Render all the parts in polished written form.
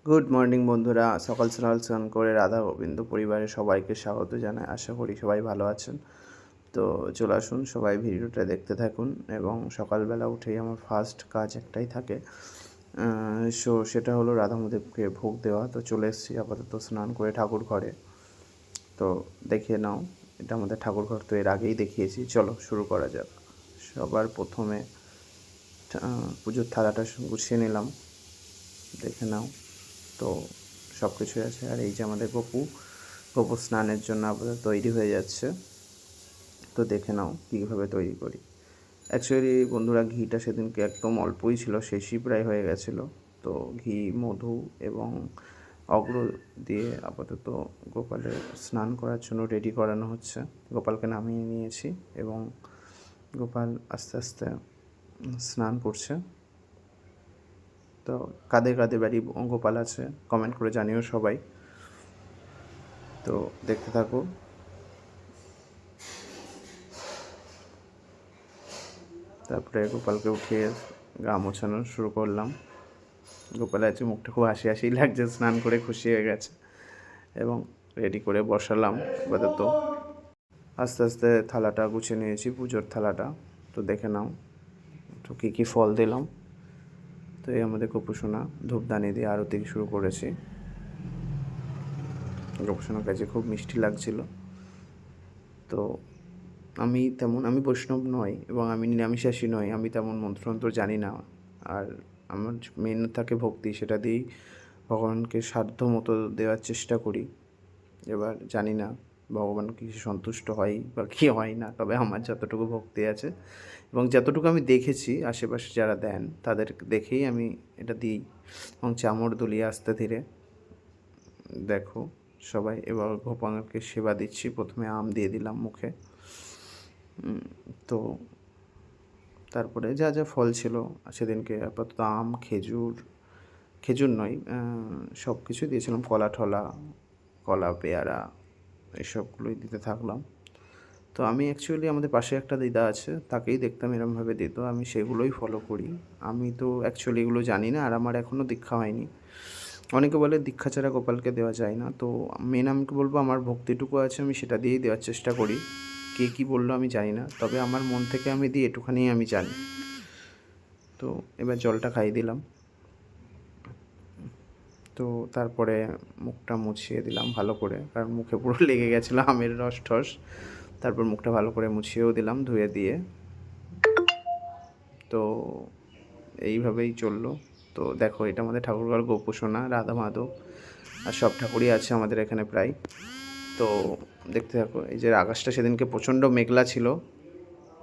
Good morning বন্ধুরা, সকাল সকাল স্নান করে রাধা গোবিন্দ পরিবারের সবাইকে স্বাগত জানাই। আশা করি সবাই ভালো আছেন। তো চলে আসুন, সবাই ভিডিওটা দেখতে থাকুন। এবং সকালবেলা উঠেই আমার ফার্স্ট কাজ একটাই থাকে, সেটা হলো রাধামদেবকে ভোগ দেওয়া। তো চলে এসেছি আপাতত স্নান করে ঠাকুর ঘরে। তো দেখিয়ে নাও, এটা আমাদের ঠাকুর ঘর, তো এর আগেই দেখিয়েছি। চলো শুরু করা যাক। সবার প্রথমে পুজোর থালাটা গুছিয়ে নিলাম, দেখে নাও। তো সব কিছুই আছে। আর এই যে আমাদের গপু স্নানের জন্য আপাতত তৈরি হয়ে যাচ্ছে। তো দেখে নাও কীভাবে তৈরি করি। অ্যাকচুয়ালি বন্ধুরা, ঘিটা সেদিনকে একদম অল্পই ছিল, শেষই প্রায় হয়ে গেছিলো। তো ঘি, মধু এবং অগ্র দিয়ে আপাতত গোপালের স্নান করার জন্য রেডি করানো হচ্ছে। গোপালকে নামিয়ে নিয়েছি এবং গোপাল আস্তে আস্তে স্নান করছে। তো কাদের কাদের বাড়ি গোপাল আছে কমেন্ট করে জানিও সবাই। তো দেখতে থাকো। তারপরে গোপালকে উঠিয়ে গা মোছানো শুরু করলাম। গোপালের আছে মুখটা খুব হাসি হাসি লাগছে, স্নান করে খুশি হয়ে গেছে। এবং রেডি করে বসালাম আপাতত। আস্তে আস্তে থালাটা গুছিয়ে নিয়েছি, পুজোর থালাটা। তো দেখে নাও তো কী কী ফল দিলাম। তো এই আমাদের গোপুসোনা ধূপদানি দিয়ে আরতি শুরু করেছি। গোপুসোনার কাছে খুব মিষ্টি লাগছিল। তো আমি বৈষ্ণব নই এবং আমি নিরামিষাশী নই, আমি তেমন মন্ত্রতন্ত্র জানি না। আর আমার মেন থাকে ভক্তি, সেটা দিয়েই ভগবানকে সাধ্য মতো দেওয়ার চেষ্টা করি। এবার জানি না ভগবান কি সন্তুষ্ট হয় বা কী হয় না, তবে আমার যতটুকু ভক্তি আছে এবং যতটুকু আমি দেখেছি আশেপাশে যারা দেন তাদের দেখেই আমি এটা দিই। এবং চামড় দুলিয়ে আস্তে ধীরে দেখো সবাই। এবার গোপালকে সেবা দিচ্ছি। প্রথমে আম দিয়ে দিলাম মুখে। তো তারপরে যা যা ফল ছিল সেদিনকে আপাতত আম, খেজুর নয়, সব কিছু দিয়েছিলাম, কলা, পেয়ারা, এসবগুলোই দিতে থাকলাম। তো আমি অ্যাকচুয়ালি আমাদের পাশে একটা দিদা আছে, তাকেই দেখতাম এরমভাবে দিত, আমি সেগুলোই ফলো করি। আমি তো অ্যাকচুয়ালি এগুলো জানি না, আর আমার এখনও দীক্ষা হয়নি। অনেকে বলে দীক্ষা ছাড়া গোপালকে দেওয়া যায় না। তো মেন আমি বলবো, আমার ভক্তিটুকু আছে, আমি সেটা দিয়েই দেওয়ার চেষ্টা করি। কে কী বললো আমি জানি না, তবে আমার মন থেকে আমি দিই, এটুখানি আমি জানি। তো এবার জলটা খাইয়ে দিলাম। তো তারপরে মুখটা মুছিয়ে দিলাম ভালো করে, কারণ মুখে পুরো লেগে গেছিলো আমের রস টস। তারপর মুখটা ভালো করে মুছিয়েও দিলাম ধুয়ে দিয়ে। তো এইভাবেই চললো। তো দেখো, এটা আমাদের ঠাকুরঘর, গোপুসোনা, রাধা মাধব আর সব ঠাকুরই আছে আমাদের এখানে প্রায়। তো দেখতে থাকো। এই যে আকাশটা সেদিনকে প্রচণ্ড মেঘলা ছিল,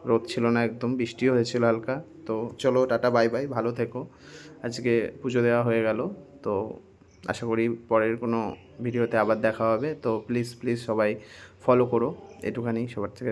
রোদ ছিল না একদম, বৃষ্টিও হয়েছিল হালকা। তো চলো, টাটা, বাই বাই, ভালো থেকো। আজকে পুজো দেওয়া হয়ে গেল। তো আশা করি পরের কোনো ভিডিওতে আবার দেখা হবে। তো প্লিজ সবাই ফলো করো, এটুখানি সবার থেকে।